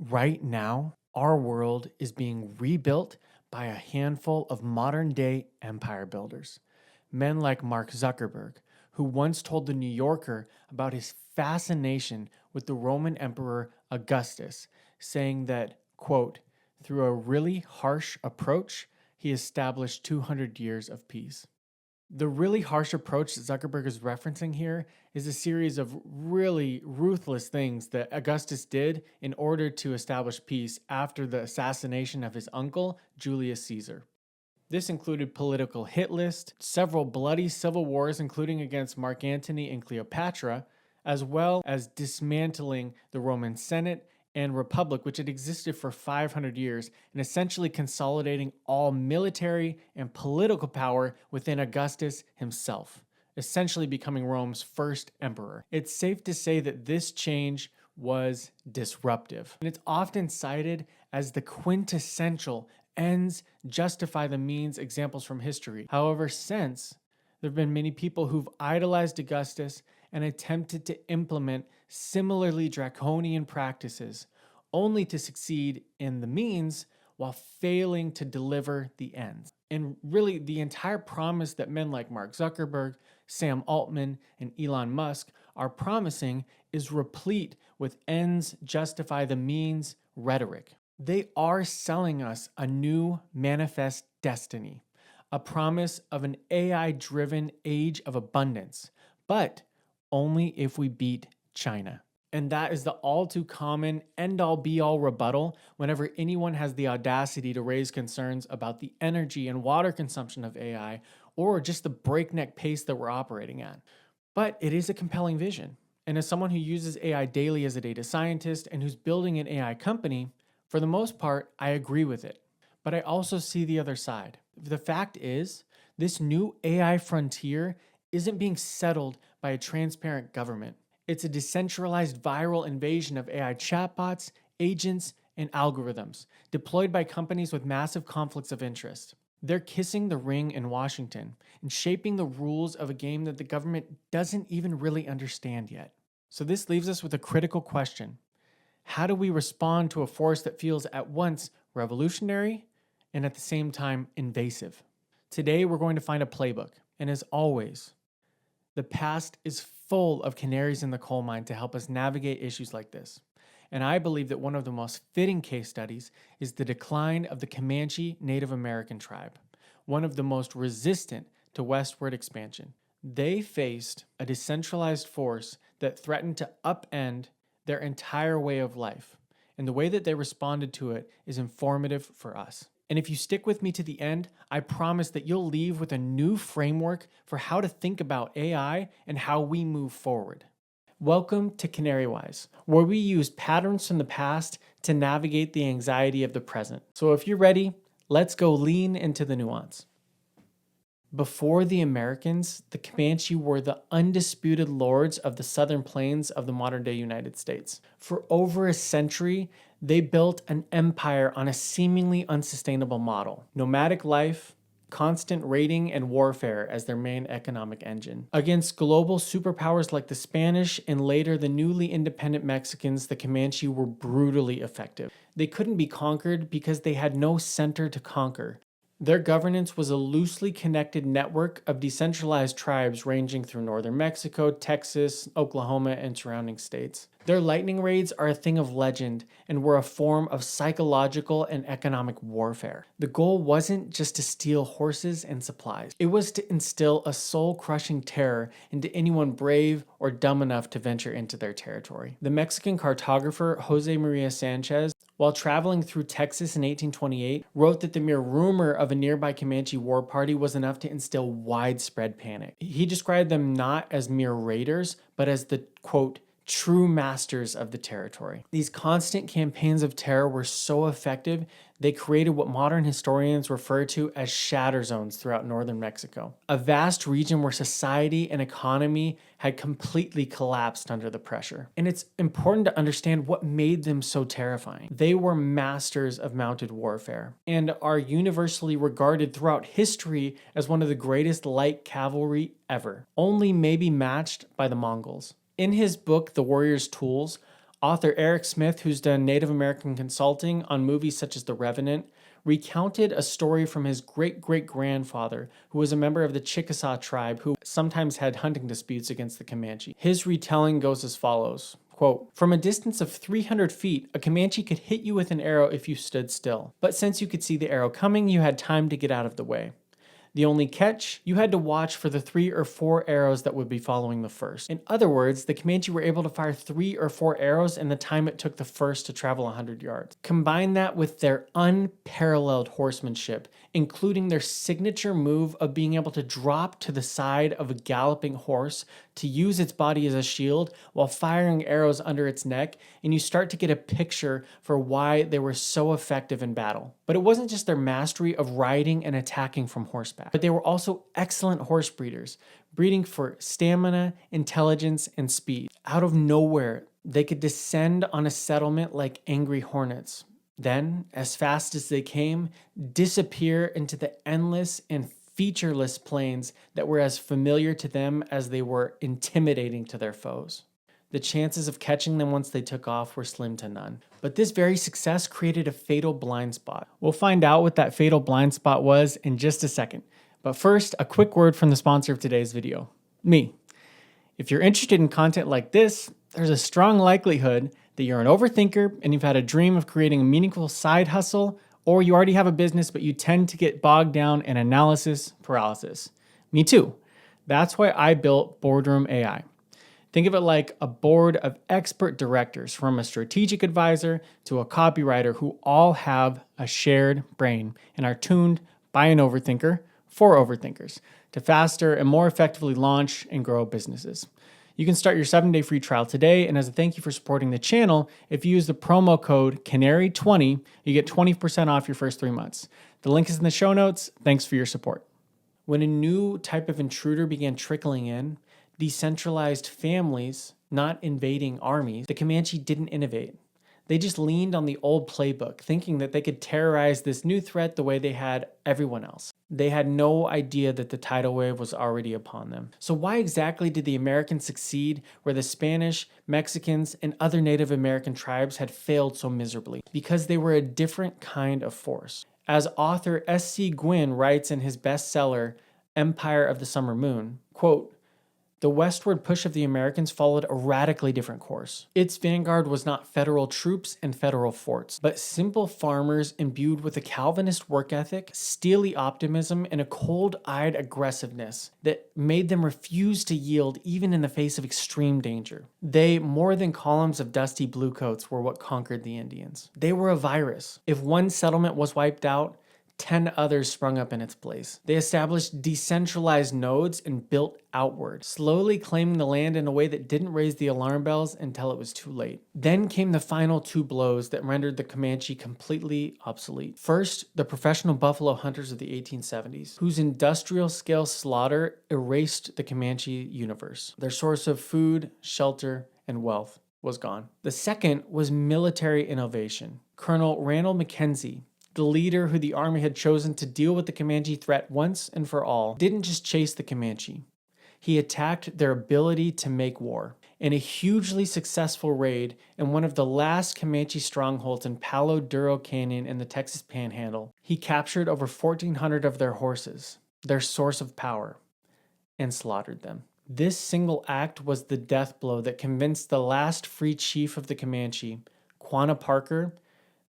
Right now, our world is being rebuilt by a handful of modern day empire builders. Men like Mark Zuckerberg, who once told The New Yorker about his fascination with the Roman Emperor Augustus, saying that, quote, through a really harsh approach, he established 200 years of peace. The really harsh approach that Zuckerberg is referencing here is a series of really ruthless things that Augustus did in order to establish peace after the assassination of his uncle, Julius Caesar. This included political hit list, several bloody civil wars, including against Mark Antony and Cleopatra, as well as dismantling the Roman Senate and Republic, which had existed for 500 years, and essentially consolidating all military and political power within Augustus himself, essentially becoming Rome's first emperor. It's safe to say that this change was disruptive, and it's often cited as the quintessential ends justify the means examples from history. However, since there have been many people who've idolized Augustus and attempted to implement similarly draconian practices, only to succeed in the means while failing to deliver the ends. And really, the entire promise that men like Mark Zuckerberg, Sam Altman, and Elon Musk are promising is replete with ends justify the means rhetoric. They are selling us a new manifest destiny, a promise of an AI-driven age of abundance, but only if we beat China. And that is the all too common end-all be-all rebuttal whenever anyone has the audacity to raise concerns about the energy and water consumption of AI or just the breakneck pace that we're operating at. But it is a compelling vision. And as someone who uses AI daily as a data scientist and who's building an AI company, for the most part, I agree with it. But I also see the other side. The fact is, this new AI frontier isn't being settled by a transparent government. It's a decentralized viral invasion of AI chatbots, agents, and algorithms deployed by companies with massive conflicts of interest. They're kissing the ring in Washington and shaping the rules of a game that the government doesn't even really understand yet. So this leaves us with a critical question. How do we respond to a force that feels at once revolutionary and at the same time invasive? Today, we're going to find a playbook. And as always, the past is full of canaries in the coal mine to help us navigate issues like this. And I believe that one of the most fitting case studies is the decline of the Comanche Native American tribe, one of the most resistant to westward expansion. They faced a decentralized force that threatened to upend their entire way of life. And the way that they responded to it is informative for us. And if you stick with me to the end, I promise that you'll leave with a new framework for how to think about AI and how we move forward. Welcome to CanaryWise, where we use patterns from the past to navigate the anxiety of the present. So if you're ready, let's go lean into the nuance. Before the Americans, the Comanche were the undisputed lords of the southern plains of the modern-day United States. For over a century, they built an empire on a seemingly unsustainable model. Nomadic life, constant raiding, and warfare as their main economic engine. Against global superpowers like the Spanish and later the newly independent Mexicans, the Comanche were brutally effective. They couldn't be conquered because they had no center to conquer. Their governance was a loosely connected network of decentralized tribes ranging through northern Mexico, Texas, Oklahoma, and surrounding states. Their lightning raids are a thing of legend and were a form of psychological and economic warfare. The goal wasn't just to steal horses and supplies. It was to instill a soul-crushing terror into anyone brave or dumb enough to venture into their territory. The Mexican cartographer Jose Maria Sanchez, while traveling through Texas in 1828, wrote that the mere rumor of a nearby Comanche war party was enough to instill widespread panic. He described them not as mere raiders, but as the, quote, true masters of the territory. These constant campaigns of terror were so effective, they created what modern historians refer to as shatter zones throughout northern Mexico, a vast region where society and economy had completely collapsed under the pressure. And it's important to understand what made them so terrifying. They were masters of mounted warfare and are universally regarded throughout history as one of the greatest light cavalry ever, only maybe matched by the Mongols. In his book, The Warrior's Tools, Author Eric Smith, who's done Native American consulting on movies such as The Revenant, recounted a story from his great-great-grandfather, who was a member of the Chickasaw tribe who sometimes had hunting disputes against the Comanche. His retelling goes as follows. Quote, "From a distance of 300 feet, a Comanche could hit you with an arrow if you stood still. But since you could see the arrow coming, you had time to get out of the way. The only catch, you had to watch for the 3 or 4 arrows that would be following the first." In other words, the Comanche were able to fire 3 or 4 arrows in the time it took the first to travel 100 yards. Combine that with their unparalleled horsemanship, including their signature move of being able to drop to the side of a galloping horse to use its body as a shield while firing arrows under its neck, and you start to get a picture for why they were so effective in battle. But it wasn't just their mastery of riding and attacking from horseback, but they were also excellent horse breeders, breeding for stamina, intelligence, and speed. Out of nowhere, they could descend on a settlement like angry hornets. Then, as fast as they came, disappear into the endless and featureless plains that were as familiar to them as they were intimidating to their foes. The chances of catching them once they took off were slim to none. But this very success created a fatal blind spot. We'll find out what that fatal blind spot was in just a second. But first, a quick word from the sponsor of today's video, me. If you're interested in content like this, there's a strong likelihood that you're an overthinker and you've had a dream of creating a meaningful side hustle, or you already have a business but you tend to get bogged down in analysis paralysis. Me too. That's why I built Boardroom AI. Think of it like a board of expert directors, from a strategic advisor to a copywriter, who all have a shared brain and are tuned by an overthinker for overthinkers to faster and more effectively launch and grow businesses. You can start your 7-day free trial today, and as a thank you for supporting the channel, if you use the promo code CANARY20, you get 20% off your first 3 months. The link is in the show notes. Thanks for your support. When a new type of intruder began trickling in, decentralized families, not invading armies, the Comanche didn't innovate. They just leaned on the old playbook, thinking that they could terrorize this new threat the way they had everyone else. They had no idea that the tidal wave was already upon them. So why exactly did the Americans succeed where the Spanish, Mexicans, and other Native American tribes had failed so miserably? Because they were a different kind of force. As author S.C. Gwynne writes in his bestseller, Empire of the Summer Moon, quote, "The westward push of the Americans followed a radically different course. Its vanguard was not federal troops and federal forts, but simple farmers imbued with a Calvinist work ethic, steely optimism, and a cold-eyed aggressiveness that made them refuse to yield even in the face of extreme danger. They, more than columns of dusty bluecoats, were what conquered the Indians. They were a virus. If one settlement was wiped out, 10 others sprung up in its place. They established decentralized nodes and built outward, slowly claiming the land in a way that didn't raise the alarm bells until it was too late. Then came the final 2 blows that rendered the Comanche completely obsolete. First, the professional buffalo hunters of the 1870s, whose industrial-scale slaughter erased the Comanche universe. Their source of food, shelter, and wealth was gone. The second was military innovation. Colonel Randall Mackenzie, the leader who the army had chosen to deal with the Comanche threat once and for all, didn't just chase the Comanche. He attacked their ability to make war. In a hugely successful raid in one of the last Comanche strongholds in Palo Duro Canyon in the Texas Panhandle, he captured over 1,400 of their horses, their source of power, and slaughtered them. This single act was the death blow that convinced the last free chief of the Comanche, Quanah Parker,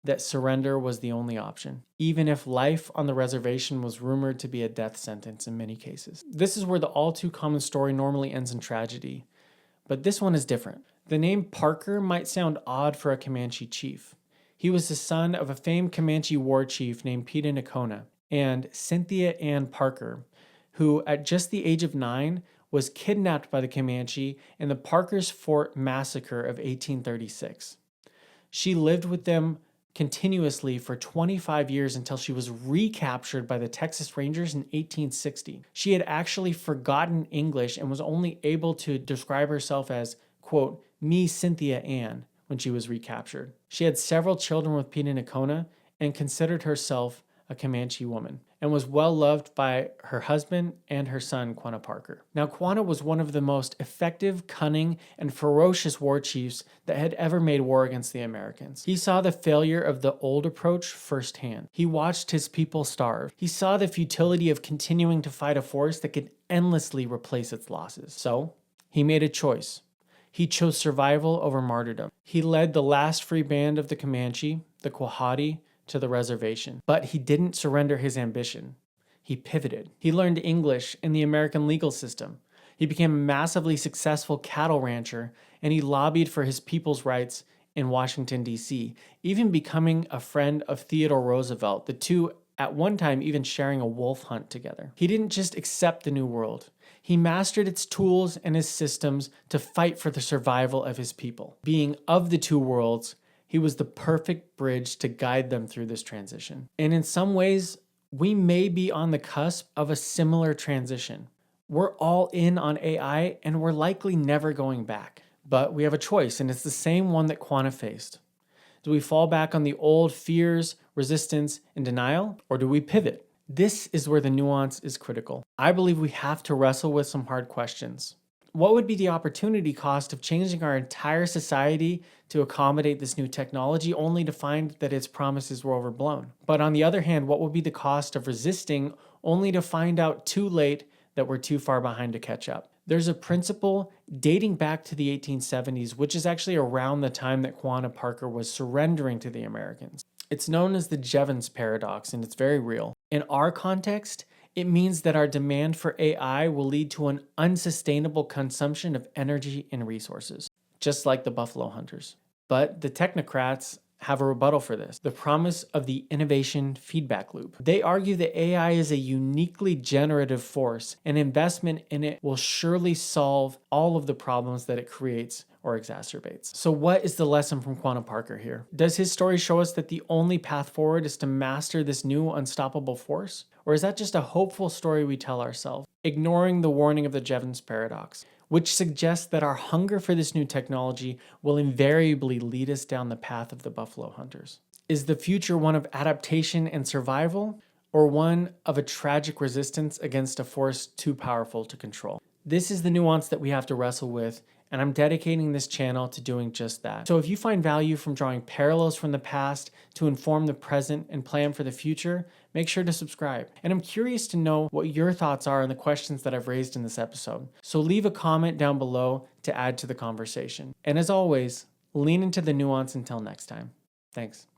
that surrender was the only option, even if life on the reservation was rumored to be a death sentence in many cases. This is where the all-too-common story normally ends in tragedy, but this one is different. The name Parker might sound odd for a Comanche chief. He was the son of a famed Comanche war chief named Pita Nakona and Cynthia Ann Parker, who at just the age of 9 was kidnapped by the Comanche in the Parker's Fort massacre of 1836. She lived with them continuously for 25 years until she was recaptured by the Texas Rangers in 1860. She had actually forgotten English and was only able to describe herself as, quote, "me Cynthia Ann," when she was recaptured. She had several children with Pita Nakona and considered herself a Comanche woman. and was well loved by her husband and her son, Quanah Parker. Now, Quanah was one of the most effective, cunning, and ferocious war chiefs that had ever made war against the Americans. He saw the failure of the old approach firsthand. He watched his people starve. He saw the futility of continuing to fight a force that could endlessly replace its losses. So, he made a choice. He chose survival over martyrdom. He led the last free band of the Comanche, the Quahati, to the reservation. But he didn't surrender his ambition. He pivoted. He learned English in the American legal system. He became a massively successful cattle rancher, and he lobbied for his people's rights in Washington, D.C., even becoming a friend of Theodore Roosevelt, the two at one time even sharing a wolf hunt together. He didn't just accept the New World. He mastered its tools and his systems to fight for the survival of his people. Being of the two worlds, he was the perfect bridge to guide them through this transition. And in some ways, we may be on the cusp of a similar transition. We're all in on AI, and we're likely never going back. But we have a choice, and it's the same one that Quanah faced. Do we fall back on the old fears, resistance, and denial, or do we pivot? This is where the nuance is critical. I believe we have to wrestle with some hard questions. What would be the opportunity cost of changing our entire society to accommodate this new technology only to find that its promises were overblown? But on the other hand, what would be the cost of resisting only to find out too late that we're too far behind to catch up? There's a principle dating back to the 1870s, which is actually around the time that Quanah Parker was surrendering to the Americans. It's known as the Jevons paradox, and it's very real. In our context, it means that our demand for AI will lead to an unsustainable consumption of energy and resources, just like the buffalo hunters. But the technocrats have a rebuttal for this: the promise of the innovation feedback loop. They argue that AI is a uniquely generative force, and investment in it will surely solve all of the problems that it creates or exacerbates. So what is the lesson from Quanah Parker here? Does his story show us that the only path forward is to master this new unstoppable force? Or is that just a hopeful story we tell ourselves, ignoring the warning of the Jevons paradox, which suggests that our hunger for this new technology will invariably lead us down the path of the buffalo hunters? Is the future one of adaptation and survival, or one of a tragic resistance against a force too powerful to control? This is the nuance that we have to wrestle with, and I'm dedicating this channel to doing just that. So if you find value from drawing parallels from the past to inform the present and plan for the future, make sure to subscribe. And I'm curious to know what your thoughts are on the questions that I've raised in this episode. So leave a comment down below to add to the conversation. And as always, lean into the nuance until next time. Thanks.